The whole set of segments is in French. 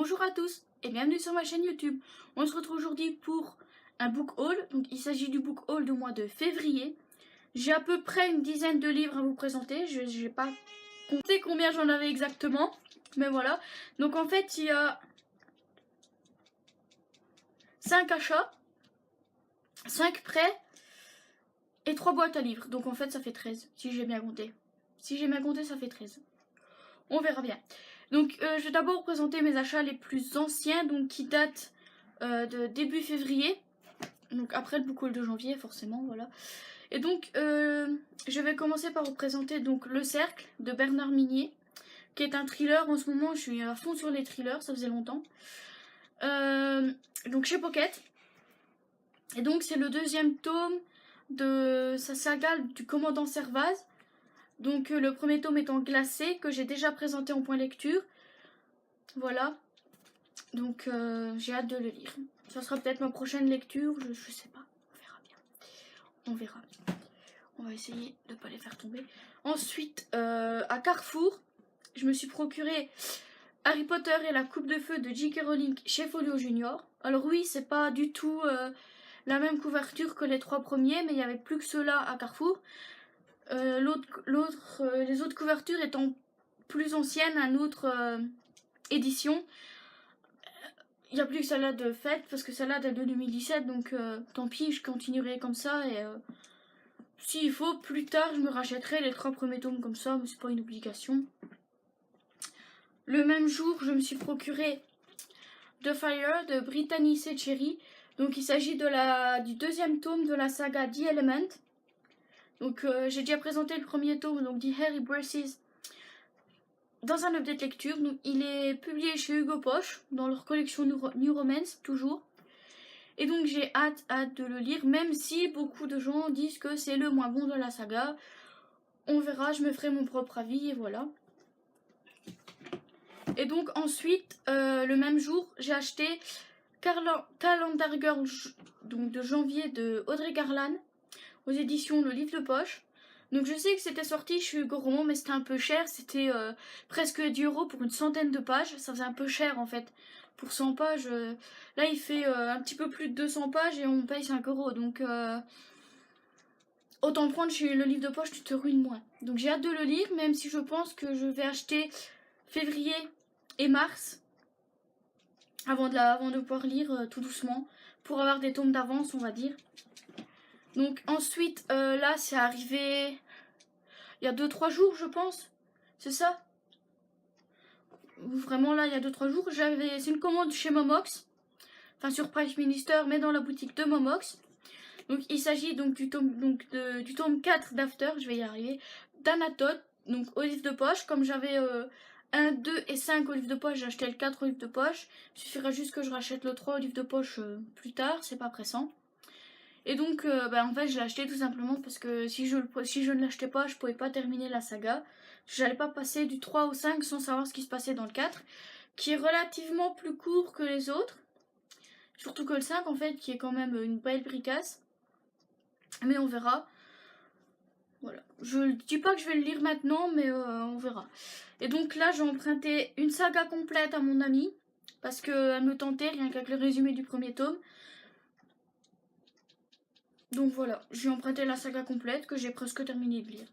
Bonjour à tous et bienvenue sur ma chaîne YouTube. On se retrouve aujourd'hui pour un book haul. Donc il s'agit du book haul du mois de février. J'ai à peu près une dizaine de livres à vous présenter. Je n'ai pas compté combien j'en avais exactement, mais voilà. Donc en fait il y a 5 achats, 5 prêts et 3 boîtes à livres. Donc en fait ça fait 13 si j'ai bien compté. Si j'ai bien compté ça fait 13. On verra bien. Donc je vais d'abord vous présenter mes achats les plus anciens, donc qui datent de début février. Donc après le book haul de janvier forcément, voilà. Et donc je vais commencer par vous présenter donc Le Cercle de Bernard Minier, qui est un thriller. En ce moment je suis à fond sur les thrillers, ça faisait longtemps. Donc chez Pocket. Et donc c'est le deuxième tome de sa saga du commandant Servaz. Donc le premier tome étant Glacé, que j'ai déjà présenté en point lecture. Voilà. Donc j'ai hâte de le lire. Ça sera peut-être ma prochaine lecture, je sais pas. On verra bien. On verra. On va essayer de ne pas les faire tomber. Ensuite, à Carrefour, je me suis procuré Harry Potter et la Coupe de Feu de J.K. Rowling chez Folio Junior. Alors oui, c'est pas du tout la même couverture que les 3 premiers, mais il n'y avait plus que ceux-là à Carrefour. Les autres couvertures étant plus anciennes, à une autre édition. Il n'y a plus que celle-là de fête, parce que celle-là date de 2017, donc tant pis, je continuerai comme ça. Et s'il faut, plus tard, je me rachèterai les 3 premiers tomes comme ça, mais c'est pas une obligation. Le même jour, je me suis procuré The Fire de Brittany Seccheri. Donc il s'agit du deuxième tome de la saga The Element. Donc j'ai déjà présenté le premier tome, donc The Hairy Braces, dans un update lecture. Donc, il est publié chez Hugo Poche, dans leur collection New Romance, toujours. Et donc j'ai hâte de le lire, même si beaucoup de gens disent que c'est le moins bon de la saga. On verra, je me ferai mon propre avis et voilà. Et donc ensuite, le même jour, j'ai acheté Calendar Girl donc de janvier de Audrey Garland, aux éditions Le Livre de Poche. Donc je sais que c'était sorti chez Hugo Roman, mais c'était un peu cher, c'était presque 10 € pour une centaine de pages. Ça faisait un peu cher en fait. Pour 100 pages, là il fait un petit peu plus de 200 pages et on paye 5 €. Donc autant prendre chez Le Livre de Poche, tu te ruines moins. Donc j'ai hâte de le lire, même si je pense que je vais acheter février et mars avant de pouvoir lire tout doucement, pour avoir des tomes d'avance, on va dire. Donc ensuite, là c'est arrivé il y a 2-3 jours, je pense. C'est ça? Vraiment là, il y a 2-3 jours, c'est une commande chez Momox. Enfin sur Price Minister, mais dans la boutique de Momox. Donc il s'agit donc du tome 4 d'After, je vais y arriver, d'Anatote, donc au livre de poche. Comme j'avais 1, 2 et 5 au livre de poche, j'ai acheté le 4 au livre de poche. Il suffira juste que je rachète le 3 au livre de poche plus tard, c'est pas pressant. Et donc en fait je l'ai acheté tout simplement parce que si je ne l'achetais pas, je pouvais pas terminer la saga. J'allais pas passer du 3 au 5 sans savoir ce qui se passait dans le 4, qui est relativement plus court que les autres. Surtout que le 5 en fait, qui est quand même une belle bricasse. Mais on verra. Voilà. Je ne dis pas que je vais le lire maintenant, mais on verra. Et donc là, j'ai emprunté une saga complète à mon amie, parce qu'elle me tentait, rien qu'avec le résumé du premier tome. Donc voilà, j'ai emprunté la saga complète, que j'ai presque terminé de lire.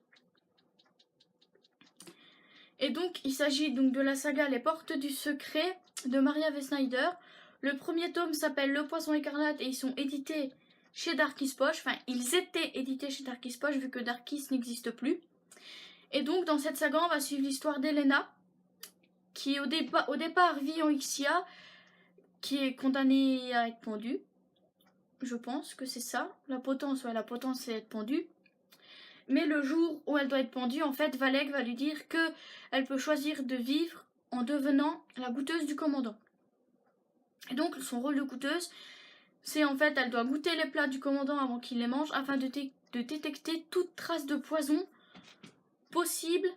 Et donc, il s'agit donc de la saga Les Portes du Secret de Maria V. Snyder. Le premier tome s'appelle Le Poisson Écarlate et ils sont édités chez Darkis Poche. Enfin, ils étaient édités chez Darkis Poche vu que Darkis n'existe plus. Et donc, dans cette saga, on va suivre l'histoire d'Elena, qui au départ vit en Ixia, qui est condamnée à être pendue. Je pense que c'est ça. La potence, ouais, la potence c'est être pendue. Mais le jour où elle doit être pendue, en fait, Valek va lui dire que elle peut choisir de vivre en devenant la goûteuse du commandant. Et donc, son rôle de goûteuse, c'est en fait, elle doit goûter les plats du commandant avant qu'il les mange, afin de détecter toute trace de poison possible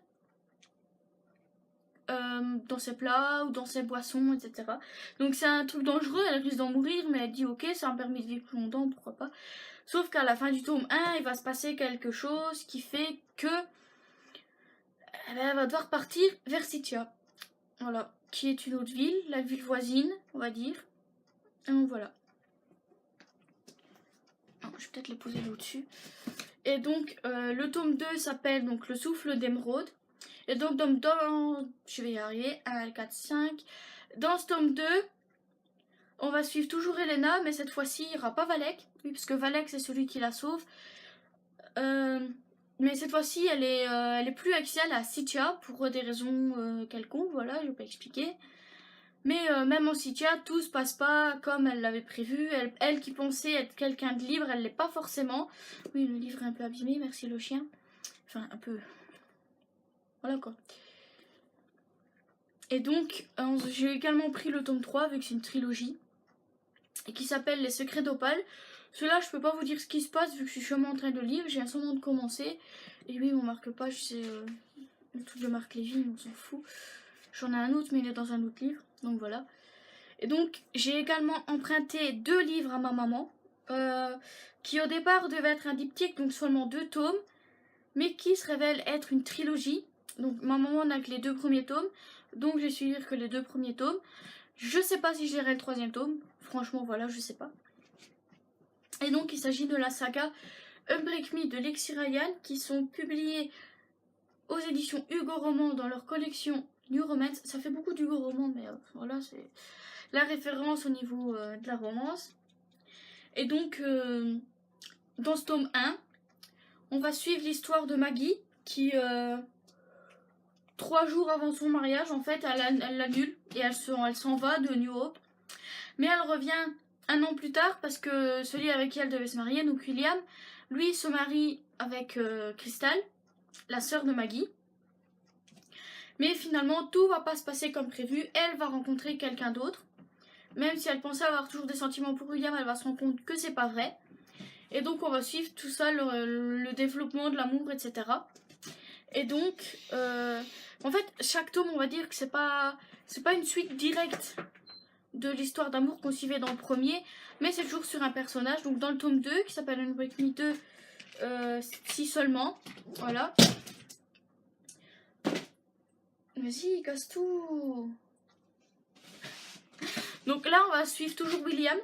dans ses plats ou dans ses boissons, etc. Donc c'est un truc dangereux, elle risque d'en mourir, mais elle dit ok, ça m'a permis de vivre plus longtemps, pourquoi pas. Sauf qu'à la fin du tome 1, il va se passer quelque chose qui fait que elle va devoir partir vers Sitya. Voilà. qui est une autre ville, la ville voisine, on va dire. Et donc voilà. Non, je vais peut-être les poser là au-dessus. Et donc le tome 2 s'appelle donc Le souffle d'émeraude. Et donc je vais y arriver, 1, 4, 5. Dans ce tome 2, on va suivre toujours Elena, mais cette fois-ci, il n'y aura pas Valek. Oui, parce que Valek, c'est celui qui la sauve. Mais cette fois-ci, elle est plus axiale à Sitya pour des raisons quelconques, voilà, je ne vais pas expliquer. Mais même en Sitya, tout se passe pas comme elle l'avait prévu. Elle qui pensait être quelqu'un de libre, elle l'est pas forcément. Oui, le livre est un peu abîmé, merci le chien. Enfin, un peu. Voilà quoi. Et donc, j'ai également pris le tome 3, vu que c'est une trilogie, et qui s'appelle Les Secrets d'Opale. Celui-là, je peux pas vous dire ce qui se passe, vu que je suis sûrement en train de le lire, j'ai un moment de commencer. Et oui, mon marque-page, c'est le truc de Marc Lévy, on s'en fout. J'en ai un autre, mais il est dans un autre livre, donc voilà. Et donc, j'ai également emprunté 2 livres à ma maman, qui au départ devaient être un diptyque, donc seulement 2 tomes, mais qui se révèle être une trilogie. Donc, ma maman n'a que les 2 premiers tomes, donc j'ai su lire que les 2 premiers tomes. Je sais pas si je lirai le 3e tome, franchement, voilà, je sais pas. Et donc, il s'agit de la saga Unbreak Me de Lexi Ryan, qui sont publiés aux éditions Hugo Roman dans leur collection New Romance. Ça fait beaucoup d'Hugo Roman, mais voilà, c'est la référence au niveau de la romance. Et donc, dans ce tome 1, on va suivre l'histoire de Maggie, qui, 3 jours avant son mariage, en fait, elle l'annule et elle s'en va de New Hope. Mais elle revient 1 an plus tard, parce que celui avec qui elle devait se marier, donc William, lui se marie avec Crystal, la sœur de Maggie. Mais finalement, tout va pas se passer comme prévu. Elle va rencontrer quelqu'un d'autre. Même si elle pensait avoir toujours des sentiments pour William, elle va se rendre compte que c'est pas vrai. Et donc on va suivre tout ça, le développement de l'amour, etc. Et donc, en fait, chaque tome, on va dire que c'est pas une suite directe de l'histoire d'amour qu'on suivait dans le premier, mais c'est toujours sur un personnage. Donc dans le tome 2, qui s'appelle Unbreak Me 2, si seulement, voilà. Vas-y, casse tout. Donc là, on va suivre toujours William.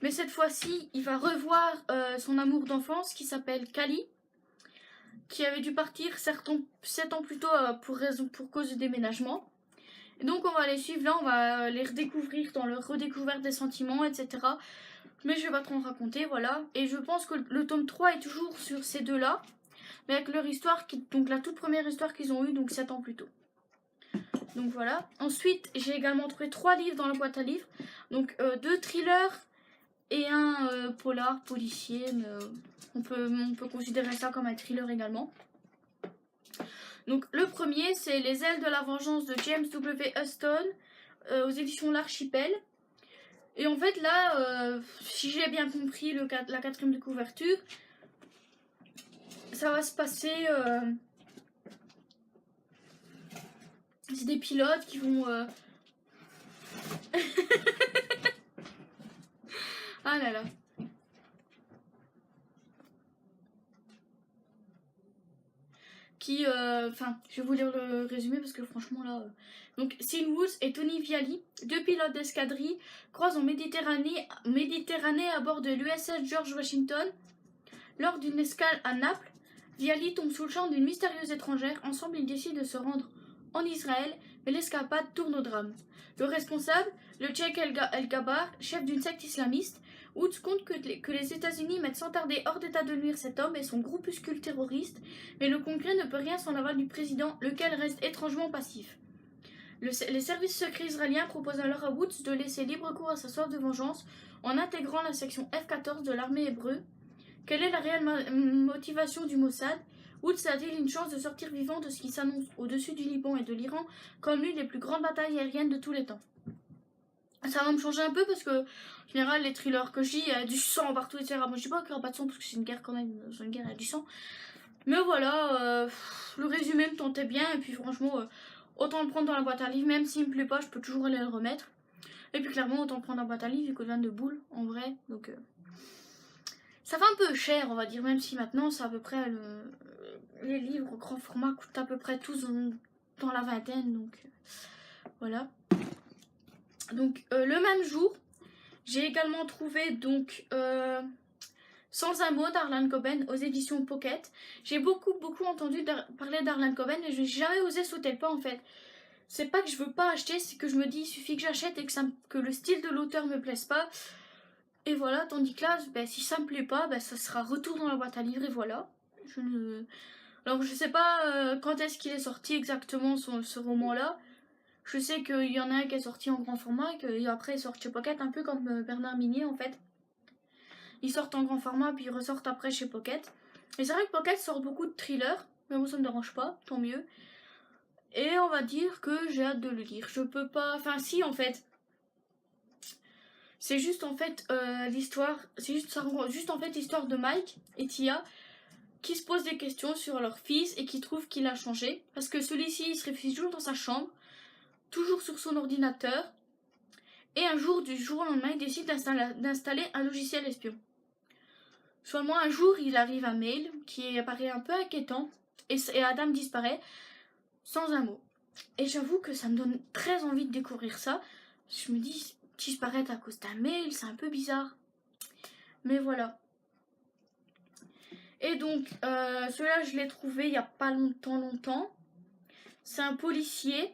Mais cette fois-ci, il va revoir son amour d'enfance qui s'appelle Cali, qui avait dû partir 7 ans plus tôt pour cause de déménagement. Et donc on va les suivre là, on va les redécouvrir dans leur redécouverte des sentiments, etc. Mais je vais pas trop en raconter, voilà. Et je pense que le tome 3 est toujours sur ces deux-là, mais avec leur histoire, donc la toute première histoire qu'ils ont eue, donc 7 ans plus tôt. Donc voilà. Ensuite, j'ai également trouvé 3 livres dans la boîte à livres. Donc 2 thrillers et un polar, policier, mais on peut considérer ça comme un thriller également. Donc le premier, c'est Les ailes de la vengeance de James W. Huston, aux éditions L'Archipel. Et en fait là, si j'ai bien compris la 4e de couverture, ça va se passer... c'est des pilotes qui vont... ah là là. Qui, enfin, je vais vous lire le résumé parce que franchement là... Donc, Sean Woods et Tony Viali, 2 pilotes d'escadrille, croisent en Méditerranée à bord de l'USS George Washington. Lors d'une escale à Naples, Viali tombe sous le charme d'une mystérieuse étrangère. Ensemble, ils décident de se rendre en Israël, mais l'escapade tourne au drame. Le responsable, le Cheikh El-Gabar, chef d'une secte islamiste, Woods compte que les États-Unis mettent sans tarder hors d'état de nuire cet homme et son groupuscule terroriste, mais le Congrès ne peut rien sans l'aval du président, lequel reste étrangement passif. Les services secrets israéliens proposent alors à Woods de laisser libre cours à sa soif de vengeance en intégrant la section F-14 de l'armée hébreu. Quelle est la réelle motivation du Mossad? Woods a-t-il une chance de sortir vivant de ce qui s'annonce au-dessus du Liban et de l'Iran comme l'une des plus grandes batailles aériennes de tous les temps? Ça va me changer un peu parce que, en général, les thrillers que je dis, il y a du sang partout, etc. Moi, je dis pas qu'il n'y aura pas de sang parce que c'est une guerre quand même. Dans une guerre, il y a du sang. Mais voilà, le résumé me tentait bien. Et puis, franchement, autant le prendre dans la boîte à livres. Même s'il me plaît pas, je peux toujours aller le remettre. Et puis, clairement, autant le prendre dans la boîte à livres vu qu'il vient de boules, en vrai. Donc, ça fait un peu cher, on va dire. Même si maintenant, c'est à peu près les livres au grand format coûtent à peu près tous dans la vingtaine. Donc, Voilà. Donc le même jour, j'ai également trouvé donc Sans un mot d'Harlan Coben aux éditions Pocket. J'ai beaucoup entendu parler d'Harlan Coben et je n'ai jamais osé sauter le pas en fait. C'est pas que je veux pas acheter, c'est que je me dis il suffit que j'achète et que le style de l'auteur me plaise pas. Et voilà, tandis que là, ben, si ça me plaît pas, ben, ça sera retour dans la boîte à livres et voilà. Alors je sais pas quand est-ce qu'il est sorti exactement ce roman-là. Je sais qu'il y en a un qui est sorti en grand format et qu'après il sort chez Pocket, un peu comme Bernard Minier en fait. Ils sortent en grand format puis ils ressortent après chez Pocket. Et c'est vrai que Pocket sort beaucoup de thrillers, mais moi ça me dérange pas, tant mieux. Et on va dire que j'ai hâte de le lire. Je peux pas... Enfin si en fait. C'est juste en fait l'histoire... juste en fait l'histoire de Mike et Tia qui se posent des questions sur leur fils et qui trouvent qu'il a changé. Parce que celui-ci il se réfugie toujours dans sa chambre, toujours sur son ordinateur. Et un jour, du jour au lendemain, il décide d'installer un logiciel espion. Seulement un jour, il arrive un mail qui apparaît un peu inquiétant et Adam disparaît sans un mot. Et j'avoue que ça me donne très envie de découvrir ça. Je me dis, disparaître à cause d'un mail, c'est un peu bizarre. Mais voilà. Et donc, celui-là, je l'ai trouvé il n'y a pas longtemps. C'est un policier.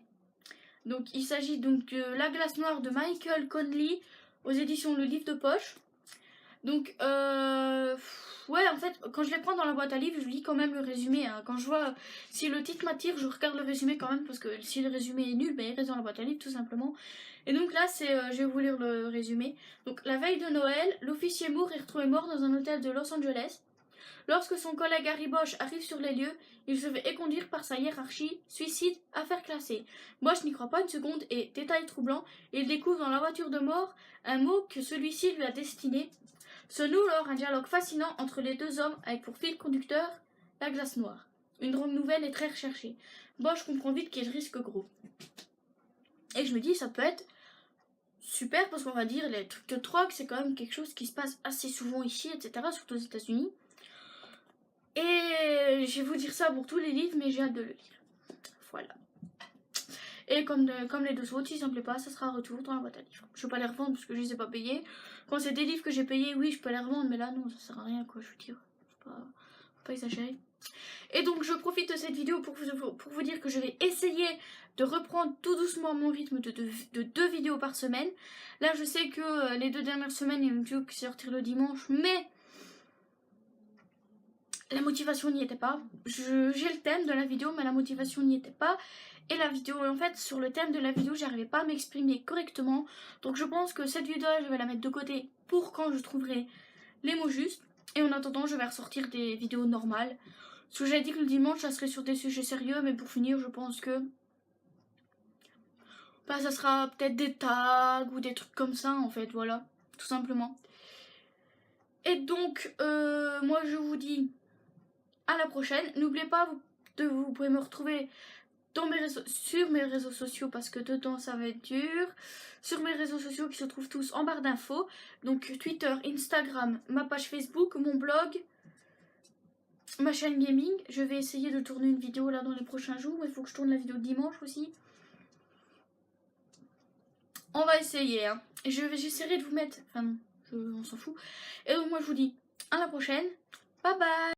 Donc, il s'agit donc de La glace noire de Michael Connelly aux éditions Le Livre de Poche. Donc, ouais, en fait, quand je les prends dans la boîte à livres, je lis quand même le résumé. Hein. Quand je vois si le titre m'attire, je regarde le résumé quand même, parce que si le résumé est nul, ben, il reste dans la boîte à livres, tout simplement. Et donc là, je vais vous lire le résumé. Donc, la veille de Noël, l'officier Moore est retrouvé mort dans un hôtel de Los Angeles. Lorsque son collègue Harry Bosch arrive sur les lieux, il se fait éconduire par sa hiérarchie, suicide, affaire classée. Bosch n'y croit pas une seconde et, détail troublant, il découvre dans la voiture de mort un mot que celui-ci lui a destiné. Se noue alors un dialogue fascinant entre les deux hommes avec pour fil conducteur la glace noire. Une drogue nouvelle et très recherchée. Bosch comprend vite qu'il risque gros. Et je me dis, ça peut être super parce qu'on va dire, les trucs de drogue, c'est quand même quelque chose qui se passe assez souvent ici, etc., surtout aux États-Unis. Et je vais vous dire ça pour tous les livres, mais j'ai hâte de le lire. Voilà. Et comme les deux autres, si ça me plaît pas, ça sera retour dans la boîte à livres. Je vais pas les revendre parce que je les ai pas payés. Quand c'est des livres que j'ai payés, oui, je peux les revendre, mais là, non, ça sert à rien, quoi, je veux dire. Faut pas exagérer. Et donc, je profite de cette vidéo pour vous dire que je vais essayer de reprendre tout doucement mon rythme de 2 vidéos par semaine. Là, je sais que les 2 dernières semaines, il y a une vidéo qui sortir le dimanche, mais la motivation n'y était pas. J'ai le thème de la vidéo, mais la motivation n'y était pas. Et la vidéo, en fait, sur le thème de la vidéo, j'arrivais pas à m'exprimer correctement. Donc je pense que cette vidéo, je vais la mettre de côté pour quand je trouverai les mots justes. Et en attendant, je vais ressortir des vidéos normales. Parce que j'avais dit que le dimanche, ça serait sur des sujets sérieux. Mais pour finir, je pense que bah, ça sera peut-être des tags ou des trucs comme ça, en fait. Voilà, tout simplement. Et donc, moi, je vous dis à la prochaine. N'oubliez pas, vous pouvez me retrouver sur mes réseaux sociaux parce que dedans ça va être dur. Sur mes réseaux sociaux qui se trouvent tous en barre d'infos. Donc Twitter, Instagram, ma page Facebook, mon blog, ma chaîne gaming. Je vais essayer de tourner une vidéo là dans les prochains jours. Il faut que je tourne la vidéo dimanche aussi. On va essayer. Hein. Et j'essaierai de vous mettre... Enfin non, on s'en fout. Et donc moi je vous dis à la prochaine. Bye bye.